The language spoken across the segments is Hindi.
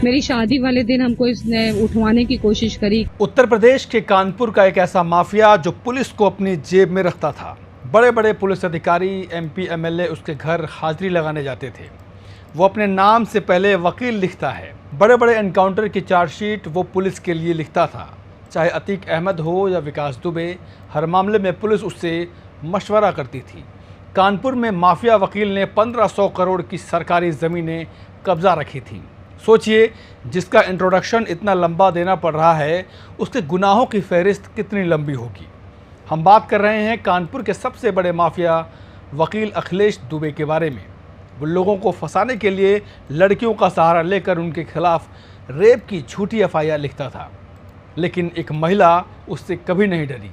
मेरी शादी वाले दिन हमको इसने उठवाने की कोशिश करी। उत्तर प्रदेश के कानपुर का एक ऐसा माफिया जो पुलिस को अपनी जेब में रखता था। बड़े बड़े पुलिस अधिकारी, एमपी, एमएलए उसके घर हाजिरी लगाने जाते थे। वो अपने नाम से पहले वकील लिखता है। बड़े बड़े एनकाउंटर की चार्जशीट वो पुलिस के लिए लिखता था। चाहे अतीक अहमद हो या विकास दुबे, हर मामले में पुलिस उससे मशवरा करती थी। कानपुर में माफिया वकील ने 1500 करोड़ की सरकारी ज़मीनें कब्जा रखी थी। सोचिए, जिसका इंट्रोडक्शन इतना लंबा देना पड़ रहा है, उसके गुनाहों की फहरिस्त कितनी लंबी होगी। हम बात कर रहे हैं कानपुर के सबसे बड़े माफिया वकील अखिलेश दुबे के बारे में। वो लोगों को फंसाने के लिए लड़कियों का सहारा लेकर उनके खिलाफ रेप की झूठी एफआईआर लिखता था, लेकिन एक महिला उससे कभी नहीं डरी।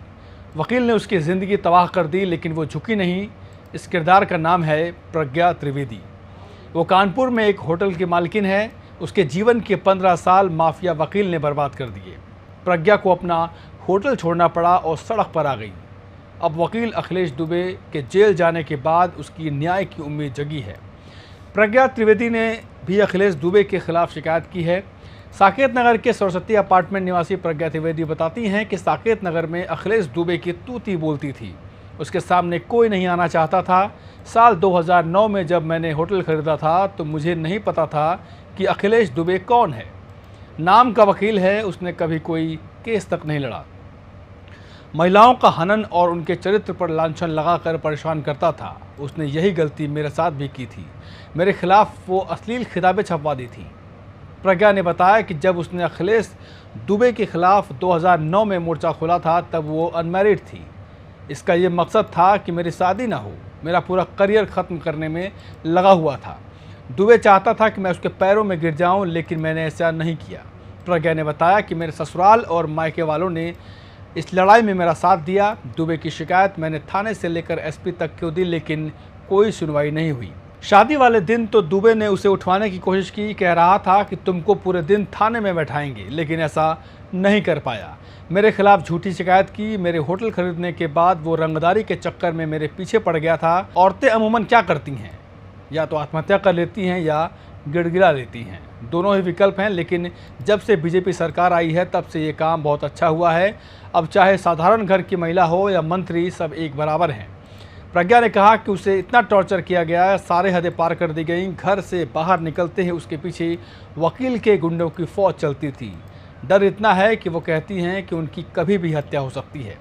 वकील ने उसकी ज़िंदगी तबाह कर दी, लेकिन वो झुकी नहीं। इस किरदार का नाम है प्रज्ञा त्रिवेदी। वो कानपुर में एक होटल की मालकिन है। उसके जीवन के 15 साल माफिया वकील ने बर्बाद कर दिए। प्रज्ञा को अपना होटल छोड़ना पड़ा और सड़क पर आ गई। अब वकील अखिलेश दुबे के जेल जाने के बाद उसकी न्याय की उम्मीद जगी है। प्रज्ञा त्रिवेदी ने भी अखिलेश दुबे के खिलाफ शिकायत की है। साकेत नगर के सरस्वती अपार्टमेंट निवासी प्रज्ञा त्रिवेदी बताती हैं कि साकेत नगर में अखिलेश दुबे की तूती बोलती थी। उसके सामने कोई नहीं आना चाहता था। साल 2009 में जब मैंने होटल खरीदा था तो मुझे नहीं पता था कि अखिलेश दुबे कौन है। नाम का वकील है, उसने कभी कोई केस तक नहीं लड़ा। महिलाओं का हनन और उनके चरित्र पर लांछन लगाकर परेशान करता था। उसने यही गलती मेरे साथ भी की थी। मेरे खिलाफ वो अश्लील खिताबें छपवा दी थी। प्रज्ञा ने बताया कि जब उसने अखिलेश दुबे के खिलाफ 2009 में मोर्चा खोला था तब वो अनमैरिड थी। इसका ये मकसद था कि मेरी शादी ना हो। मेरा पूरा करियर ख़त्म करने में लगा हुआ था। दुबे चाहता था कि मैं उसके पैरों में गिर जाऊं, लेकिन मैंने ऐसा नहीं किया। प्रज्ञा ने बताया कि मेरे ससुराल और मायके वालों ने इस लड़ाई में मेरा साथ दिया। दुबे की शिकायत मैंने थाने से लेकर एसपी तक क्यों दी, लेकिन कोई सुनवाई नहीं हुई। शादी वाले दिन तो दुबे ने उसे उठवाने की कोशिश की। कह रहा था कि तुमको पूरे दिन थाने में बैठाएंगे, लेकिन ऐसा नहीं कर पाया। मेरे खिलाफ झूठी शिकायत की। मेरे होटल खरीदने के बाद वो रंगदारी के चक्कर में मेरे पीछे पड़ गया था। औरतें अमूमन क्या करती हैं, या तो आत्महत्या कर लेती हैं या गिड़गिड़ा लेती हैं। दोनों ही विकल्प हैं, लेकिन जब से बीजेपी सरकार आई है तब से ये काम बहुत अच्छा हुआ है। अब चाहे साधारण घर की महिला हो या मंत्री, सब एक बराबर हैं। प्रज्ञा ने कहा कि उसे इतना टॉर्चर किया गया, सारे हदें पार कर दी गई। घर से बाहर निकलते ही उसके पीछे वकील के गुंडों की फौज चलती थी। डर इतना है कि वो कहती हैं कि उनकी कभी भी हत्या हो सकती है।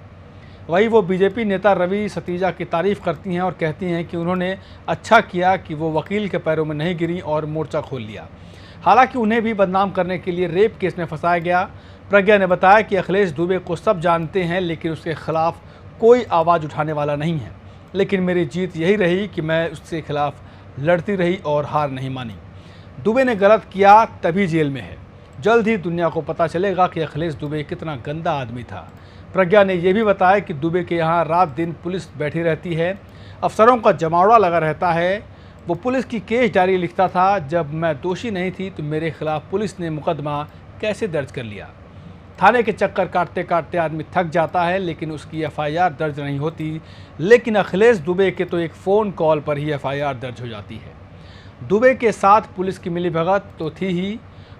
वही वो बीजेपी नेता रवि सतीजा की तारीफ़ करती हैं और कहती हैं कि उन्होंने अच्छा किया कि वो वकील के पैरों में नहीं गिरी और मोर्चा खोल लिया। हालांकि उन्हें भी बदनाम करने के लिए रेप केस में फंसाया गया। प्रज्ञा ने बताया कि अखिलेश दुबे को सब जानते हैं, लेकिन उसके खिलाफ कोई आवाज़ उठाने वाला नहीं है। लेकिन मेरी जीत यही रही कि मैं उसके खिलाफ लड़ती रही और हार नहीं मानी। दुबे ने गलत किया तभी जेल में है। जल्द ही दुनिया को पता चलेगा कि अखिलेश दुबे कितना गंदा आदमी था। प्रज्ञा ने यह भी बताया कि दुबे के यहाँ रात दिन पुलिस बैठी रहती है। अफसरों का जमावड़ा लगा रहता है। वो पुलिस की केस डायरी लिखता था। जब मैं दोषी नहीं थी तो मेरे खिलाफ पुलिस ने मुकदमा कैसे दर्ज कर लिया। थाने के चक्कर काटते काटते आदमी थक जाता है, लेकिन उसकी एफआईआर दर्ज नहीं होती। लेकिन अखिलेश दुबे के तो एक फ़ोन कॉल पर ही एफआईआर दर्ज हो जाती है। दुबे के साथ पुलिस की मिलीभगत तो थी ही,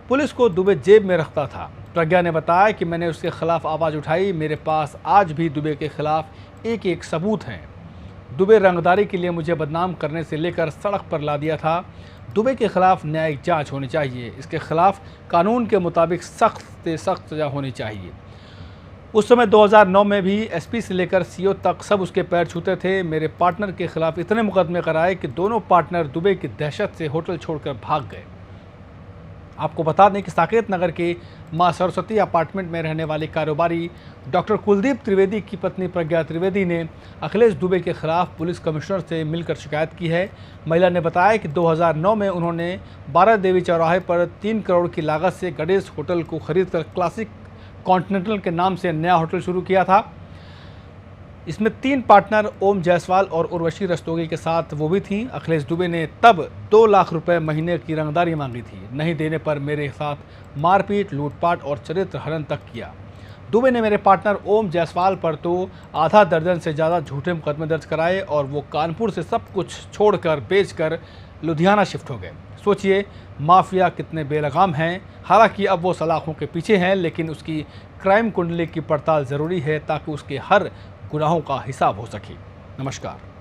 पुलिस को दुबे जेब में रखता था। प्रज्ञा ने बताया कि मैंने उसके खिलाफ आवाज़ उठाई। मेरे पास आज भी दुबे के खिलाफ एक एक सबूत हैं। दुबे रंगदारी के लिए मुझे बदनाम करने से लेकर सड़क पर ला दिया था। दुबे के खिलाफ न्यायिक जांच होनी चाहिए। इसके खिलाफ कानून के मुताबिक सख्त से सख्त सज़ा होनी चाहिए। उस समय 2009 में भी एसपी से लेकर सीओ तक सब उसके पैर छूते थे। मेरे पार्टनर के खिलाफ इतने मुकदमे कराए कि दोनों पार्टनर दुबे की दहशत से होटल छोड़कर भाग गए। आपको बता दें कि साकेत नगर के मां सरस्वती अपार्टमेंट में रहने वाले कारोबारी डॉक्टर कुलदीप त्रिवेदी की पत्नी प्रज्ञा त्रिवेदी ने अखिलेश दुबे के खिलाफ पुलिस कमिश्नर से मिलकर शिकायत की है। महिला ने बताया कि 2009 में उन्होंने 12 देवी चौराहे पर 3 करोड़ की लागत से गणेश होटल को खरीदकर क्लासिक कॉन्टिनेंटल के नाम से नया होटल शुरू किया था। इसमें 3 पार्टनर ओम जायसवाल और उर्वशी रस्तोगी के साथ वो भी थीं। अखिलेश दुबे ने तब 2 लाख रुपए महीने की रंगदारी मांगी थी। नहीं देने पर मेरे साथ मारपीट, लूटपाट और चरित्र हनन तक किया। दुबे ने मेरे पार्टनर ओम जायसवाल पर तो आधा दर्जन से ज़्यादा झूठे मुकदमे दर्ज कराए और वो कानपुर से सब कुछ छोड़कर बेचकर लुधियाना शिफ्ट हो गए। सोचिए माफिया कितने बेलगाम हैं। हालांकि अब वो सलाखों के पीछे हैं, लेकिन उसकी क्राइम कुंडली की पड़ताल ज़रूरी है ताकि उसके हर गुनाहों का हिसाब हो सके। नमस्कार।